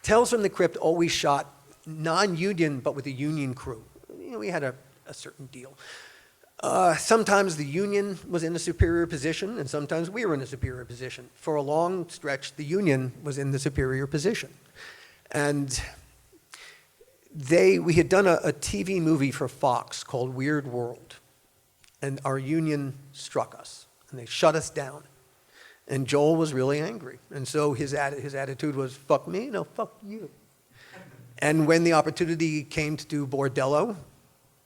S1: Tales from the Crypt always shot non-union, but with a union crew. We had a certain deal. Sometimes the union was in a superior position, and sometimes we were in a superior position. For a long stretch, the union was in the superior position. And we had done a TV movie for Fox called Weird World, and our union struck us, and they shut us down. And Joel was really angry, and so his attitude was, fuck me, no, fuck you. And when the opportunity came to do Bordello,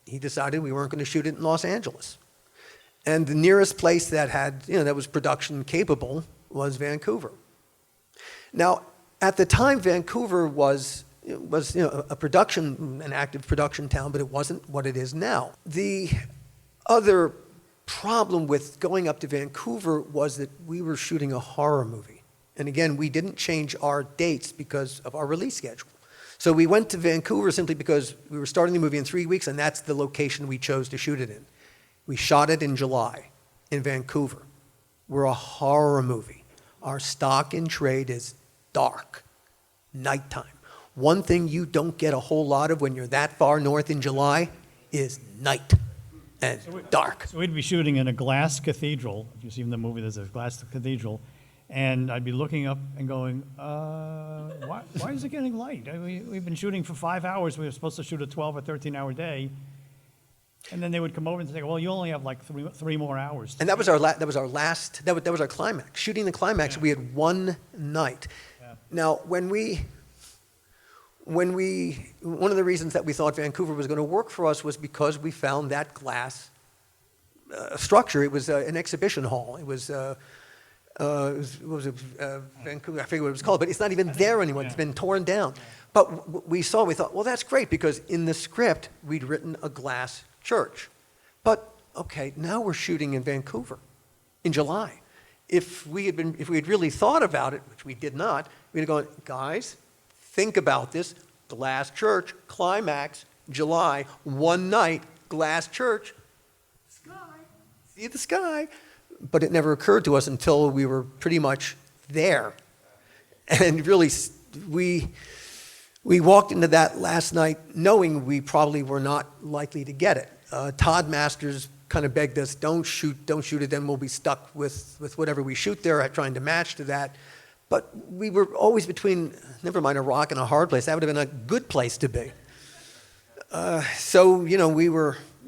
S1: he decided we weren't going to shoot it in Los Angeles. And the nearest place that had, that was production capable was Vancouver. Now, at the time, Vancouver was an active production town, but it wasn't what it is now. The other problem with going up to Vancouver was that we were shooting a horror movie. And again, we didn't change our dates because of our release schedule. So we went to Vancouver simply because we were starting the movie in 3 weeks, and that's the location we chose to shoot it in. We shot it in July in Vancouver. We're a horror movie. Our stock in trade is dark, nighttime. One thing you don't get a whole lot of when you're that far north in July is night and dark.
S6: So we'd be shooting in a glass cathedral. If you've seen the movie, there's a glass cathedral. And I'd be looking up and going, why is it getting light? We've been shooting for 5 hours. We were supposed to shoot a 12 or 13-hour day. And then they would come over and say, well, you only have like three more hours.
S1: And that was our climax. Shooting the climax, we had one night.
S6: Yeah.
S1: Now, one of the reasons that we thought Vancouver was going to work for us was because we found that glass structure. It was an exhibition hall. It was Vancouver, I forget what it was called, but it's not even there anymore. It's been torn down. But we thought, well, that's great, because in the script, we'd written a glass church. But, okay, now we're shooting in Vancouver in July. If we had really thought about it, which we did not, we'd have gone, guys, think about this, glass church, climax, July, one night, glass church, sky, see the sky. But it never occurred to us until we were pretty much there. And really, we walked into that last night knowing we probably were not likely to get it. Todd Masters kind of begged us, don't shoot it, then we'll be stuck with whatever we shoot there, trying to match to that. But we were always between, never mind a rock and a hard place, that would have been a good place to be. So,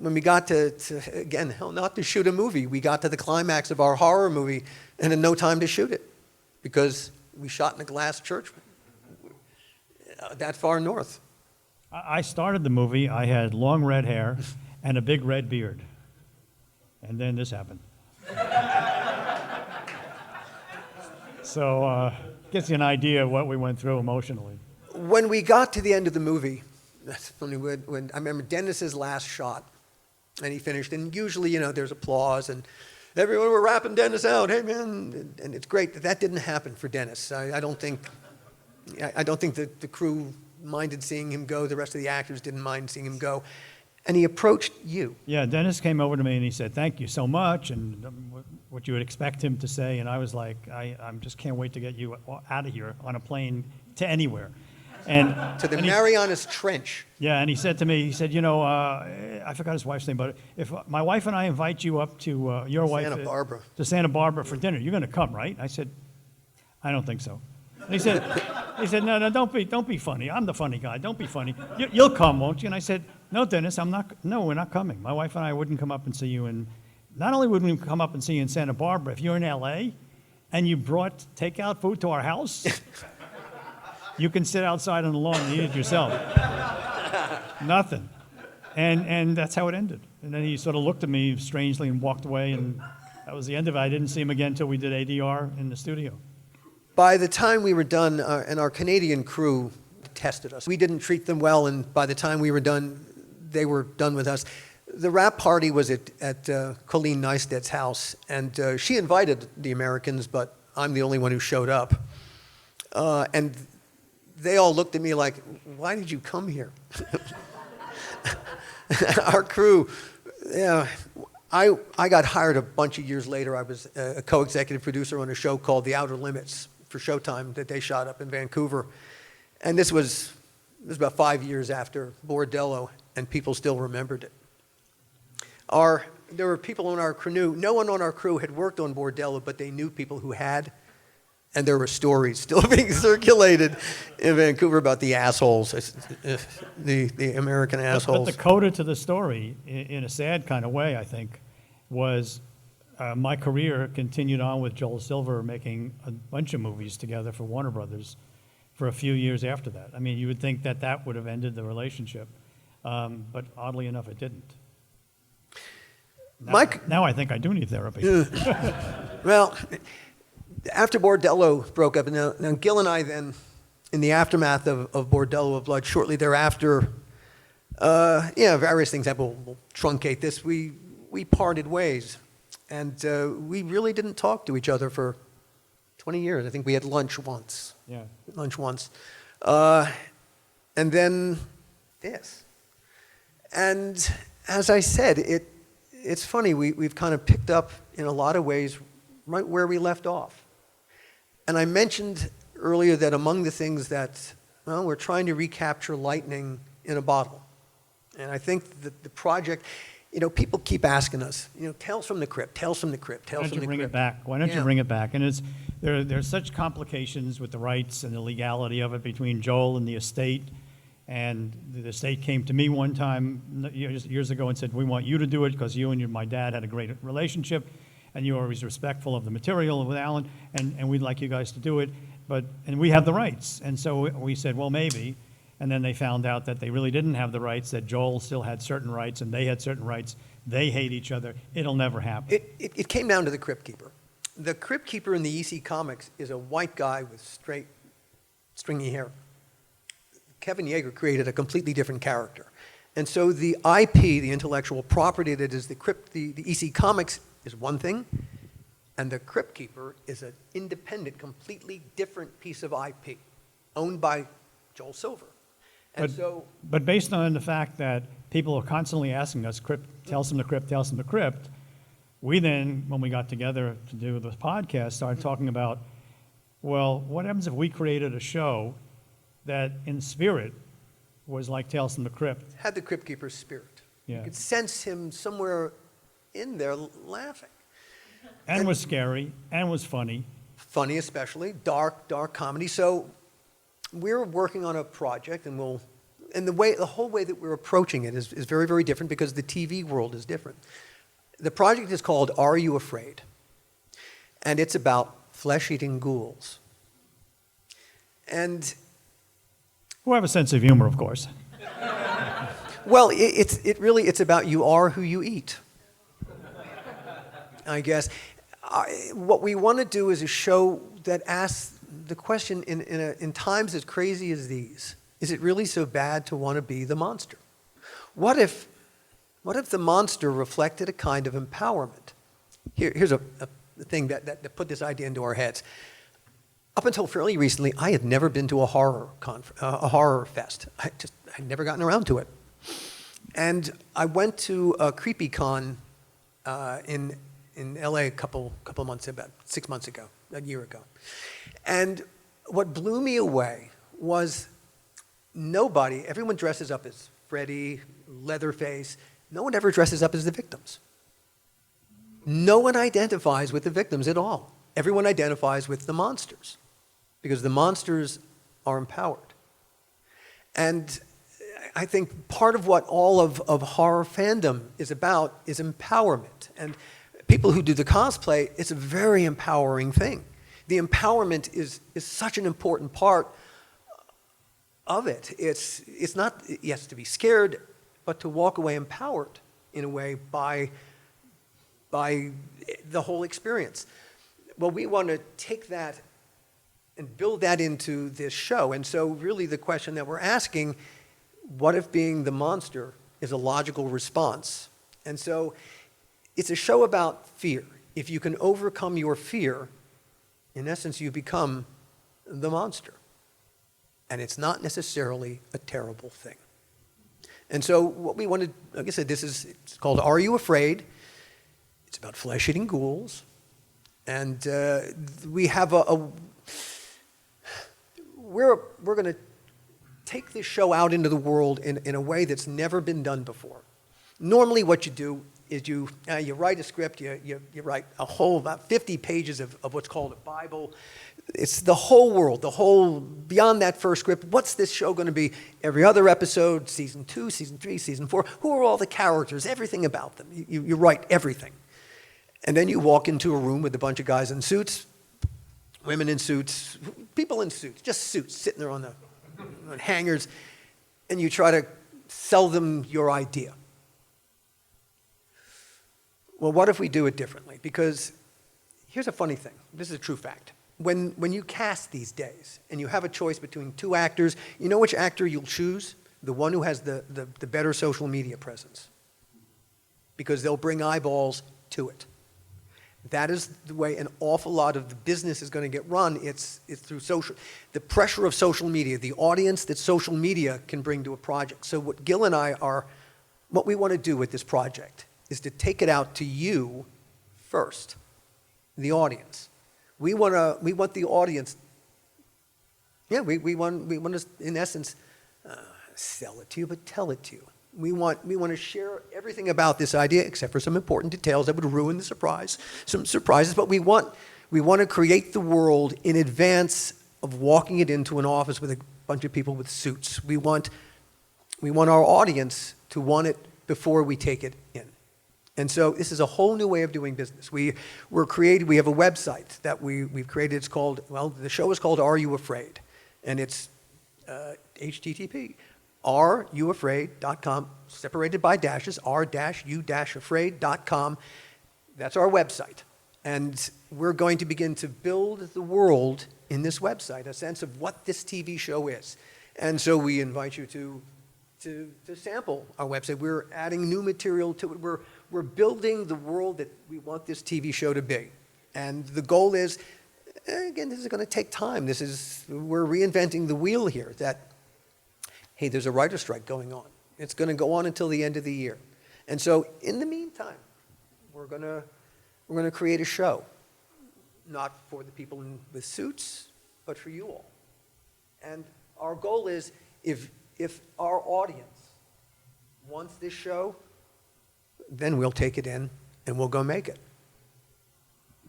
S1: when we got to, again, hell, not to shoot a movie, we got to the climax of our horror movie and in no time to shoot it because we shot in a glass church that far north.
S6: I started the movie, I had long red hair and a big red beard. And then this happened. So, gets you an idea of what we went through emotionally.
S1: When we got to the end of the movie, that's funny, when I remember Dennis's last shot, and he finished, and usually, there's applause, and everyone, we're wrapping Dennis out, hey man, and it's great. That didn't happen for Dennis. I don't think that the crew minded seeing him go, the rest of the actors didn't mind seeing him go, and he approached you.
S6: Yeah, Dennis came over to me and he said, thank you so much, and what you would expect him to say, and I was like, I just can't wait to get you out of here on a plane to anywhere. And
S1: to the Marianas Trench.
S6: Yeah, and he said to me, I forgot his wife's name, but if my wife and I invite you up to your wife
S1: Santa Barbara.
S6: To Santa Barbara for dinner, you're going to come, right? I said, I don't think so. And he said, no, don't be funny. I'm the funny guy. Don't be funny. You'll come, won't you? And I said, no, Dennis, no, we're not coming. My wife and I wouldn't come up and see you. And not only would we come up and see you in Santa Barbara, if you're in L.A. and you brought takeout food to our house, you can sit outside on the lawn and eat it yourself. Nothing. And that's how it ended. And then he sort of looked at me strangely and walked away, and that was the end of it. I didn't see him again until we did ADR in the studio.
S1: By the time we were done, and our Canadian crew tested us, we didn't treat them well, and by the time we were done, they were done with us. The wrap party was at Colleen Neistat's house, and she invited the Americans, but I'm the only one who showed up. And they all looked at me like, why did you come here? Our crew, I got hired a bunch of years later. I was a co-executive producer on a show called The Outer Limits for Showtime that they shot up in Vancouver. And this was about 5 years after Bordello, and people still remembered it. There were people on our crew, no one on our crew had worked on Bordello, but they knew people who had. And there were stories still being circulated in Vancouver about the assholes, the American assholes.
S6: But the coda to the story, in a sad kind of way, I think, was my career continued on with Joel Silver making a bunch of movies together for Warner Brothers for a few years after that. I mean, you would think that would have ended the relationship, but oddly enough, it didn't. Now I think I do need therapy.
S1: Well, after Bordello broke up, now Gil and I then, in the aftermath of Bordello of Blood, shortly thereafter, various things happened. We'll truncate this. We parted ways, and we really didn't talk to each other for 20 years. I think we had lunch once.
S6: Yeah.
S1: And then this. And as I said, it's funny, we've kind of picked up in a lot of ways right where we left off. And I mentioned earlier that among the things that, we're trying to recapture lightning in a bottle. And I think that the project, people keep asking us, Tales from the Crypt, Tales from the Crypt, Tales from the Crypt.
S6: Why don't you bring it back? Why don't you bring it back? And there's such complications with the rights and the legality of it between Joel and the estate. And the estate came to me one time years ago and said, we want you to do it because you and my dad had a great relationship, and you were always respectful of the material with Alan, and we'd like you guys to do it, and we have the rights. And so we said, well, maybe. And then they found out that they really didn't have the rights, that Joel still had certain rights, and they had certain rights. They hate each other. It'll never happen.
S1: It came down to the Crypt Keeper. The Crypt Keeper in the EC Comics is a white guy with straight, stringy hair. Kevin Yeager created a completely different character. And so the IP, the intellectual property that is the EC Comics is one thing, and the Crypt Keeper is an independent, completely different piece of IP owned by Joel Silver. And so,
S6: But based on the fact that people are constantly asking us, tell us from the crypt, tell us from the crypt, we then, when we got together to do this podcast, started talking about, well, what happens if we created a show that in spirit was like Tales from the Crypt?
S1: had the Crypt Keeper's spirit.
S6: Yeah.
S1: You could sense him somewhere in there laughing.
S6: And was scary, and was funny.
S1: Funny especially, dark comedy. So we're working on a project, and the whole way that we're approaching it is very, very different because the TV world is different. The project is called Are You Afraid? And it's about flesh-eating ghouls. And,
S6: Who have a sense of humor, of course.
S1: well, it's about you are who you eat, I guess. What we want to do is a show that asks the question in times as crazy as these, is it really so bad to want to be the monster? What if the monster reflected a kind of empowerment? Here's a thing that put this idea into our heads. Up until fairly recently, I had never been to a horror fest. I'd never gotten around to it. And I went to a CreepyCon in LA a couple months, about 6 months ago, a year ago. And what blew me away was everyone dresses up as Freddy, Leatherface. No one ever dresses up as the victims. No one identifies with the victims at all. Everyone identifies with the monsters because the monsters are empowered. And I think part of what all of horror fandom is about is empowerment. And people who do the cosplay, it's a very empowering thing. The empowerment is such an important part of it. It's not, yes, to be scared, but to walk away empowered in a way by the whole experience. Well, we want to take that and build that into this show. And so really the question that we're asking, what if being the monster is a logical response? And so it's a show about fear. If you can overcome your fear, in essence, you become the monster. And it's not necessarily a terrible thing. And so what we wanted, like I said, it's called Are You Afraid? It's about flesh-eating ghouls. And we have we're going to take this show out into the world in a way that's never been done before. Normally what you do is you write a script, you write a whole, about 50 pages of what's called a Bible. It's the whole world, beyond that first script. What's this show going to be? Every other episode, season 2, season 3, season 4. Who are all the characters? Everything about them. You write everything. And then you walk into a room with a bunch of guys in suits, women in suits, people in suits, just suits sitting there on hangers, and you try to sell them your idea. Well, what if we do it differently? Because here's a funny thing. This is a true fact. When you cast these days and you have a choice between two actors, you know which actor you'll choose? The one who has the better social media presence. Because they'll bring eyeballs to it. That is the way an awful lot of the business is going to get run. It's through the pressure of social media, the audience that social media can bring to a project. So what Gil and I what we want to do with this project is to take it out to you first, the audience. We want the audience, we want to, in essence, sell it to you, but tell it to you. We want to share everything about this idea, except for some important details that would ruin the surprise, some surprises, but we want to create the world in advance of walking it into an office with a bunch of people with suits. We want our audience to want it before we take it in. And so this is a whole new way of doing business. We have a website that we've created. It's called, the show is called Are You Afraid? And it's HTTP. areyouafraid.com, separated by dashes, r-u-afraid.com. That's our website. And we're going to begin to build the world in this website, a sense of what this TV show is. And so we invite you to sample our website. We're adding new material to it. We're building the world that we want this TV show to be. And the goal is, again, this is going to take time. We're reinventing the wheel here, that hey, there's a writer's strike going on. It's going to go on until the end of the year. And so in the meantime, we're going to create a show, not for the people with suits, but for you all. And our goal is, if our audience wants this show, then we'll take it in and we'll go make it.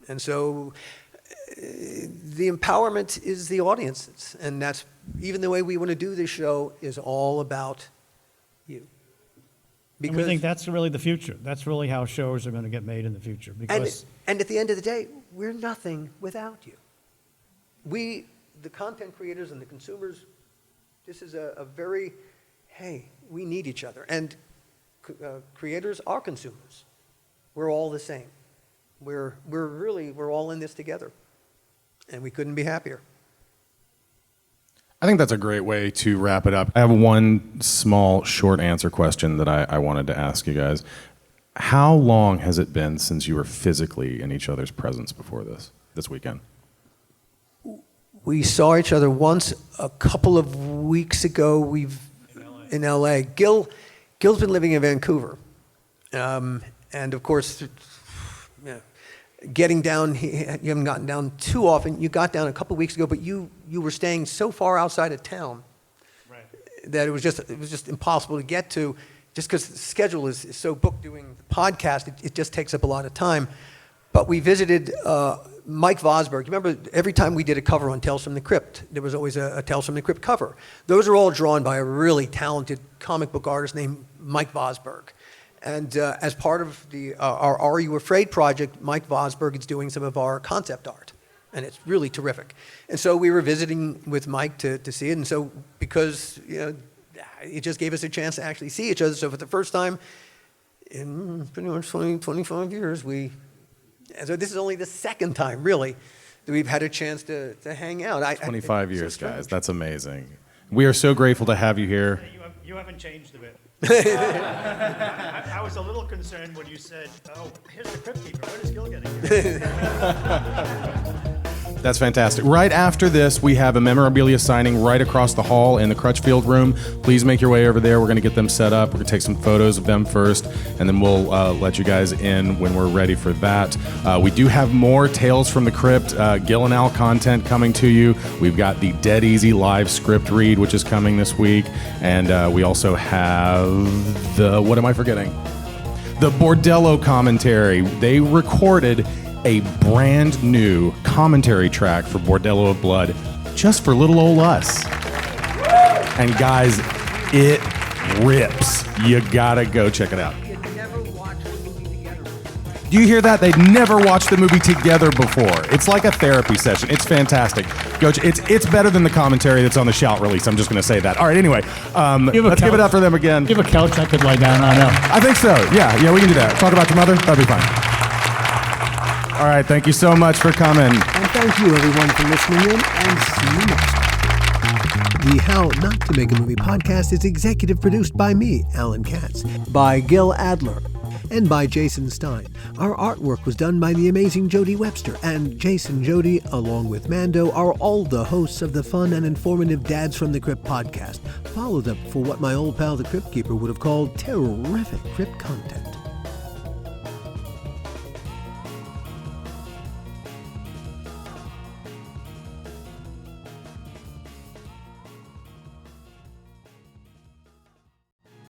S1: And so the empowerment is the audiences, and that's even the way we want to do this show is all about you.
S6: And we think that's really the future. That's really how shows are going to get made in the future. Because
S1: and at the end of the day, we're nothing without you. We, the content creators and the consumers, this is a very, hey, we need each other. And creators are consumers. We're all the same. We're all in this together. And we couldn't be happier.
S7: I think that's a great way to wrap it up. I have one small, short answer question that I wanted to ask you guys. How long has it been since you were physically in each other's presence before this weekend?
S1: We saw each other once a couple of weeks ago. In LA. Gil's been living in Vancouver. And of course, getting down, you haven't gotten down too often. You got down a couple of weeks ago, but you were staying so far outside of town that it was just impossible to get to, just because the schedule is so booked doing the podcast. It just takes up a lot of time. But we visited Mike Vosberg. You remember every time we did a cover on Tales from the Crypt, there was always a Tales from the Crypt cover. Those are all drawn by a really talented comic book artist named Mike Vosberg. And as part of our Are You Afraid project, Mike Vosberg is doing some of our concept art. And it's really terrific. And so we were visiting with Mike to see it. And so because it just gave us a chance to actually see each other. So for the first time in pretty much 25 years, and so this is only the second time, really, that we've had a chance to hang out.
S7: 25 years, guys. That's amazing. We are so grateful to have you here.
S6: you haven't changed a bit. I was a little concerned when you said, oh, here's the Crypt Keeper. When is Gil getting here?
S7: That's fantastic. Right after this, we have a memorabilia signing right across the hall in the Crutchfield room. Please make your way over there. We're going to get them set up. We're going to take some photos of them first, and then we'll let you guys in when we're ready for that. We do have more Tales from the Crypt, Gil and Al content coming to you. We've got the Dead Easy live script read, which is coming this week. And we also have what am I forgetting? The Bordello commentary. They recorded a brand new commentary track for Bordello of Blood just for little old us. And guys, it rips. You gotta go check it out. Do you hear that? They'd never watched the movie together before. It's like a therapy session. It's fantastic. It's better than the commentary that's on the Shout release. I'm just going to say that. All right, anyway, let's give it up for them again.
S6: You have a couch I could lie down on.
S7: I think so. Yeah, we can do that. Talk about your mother. That'd be fine. All right, thank you so much for coming.
S1: And thank you, everyone, for listening in, and see you next time. The How Not to Make a Movie podcast is executive produced by me, Alan Katz, by Gil Adler, and by Jason Stein. Our artwork was done by the amazing Jody Webster, and Jason Jody, along with Mando, are all the hosts of the fun and informative Dads from the Crypt podcast. Follow them for what my old pal the Crypt Keeper would have called terrific Crypt content.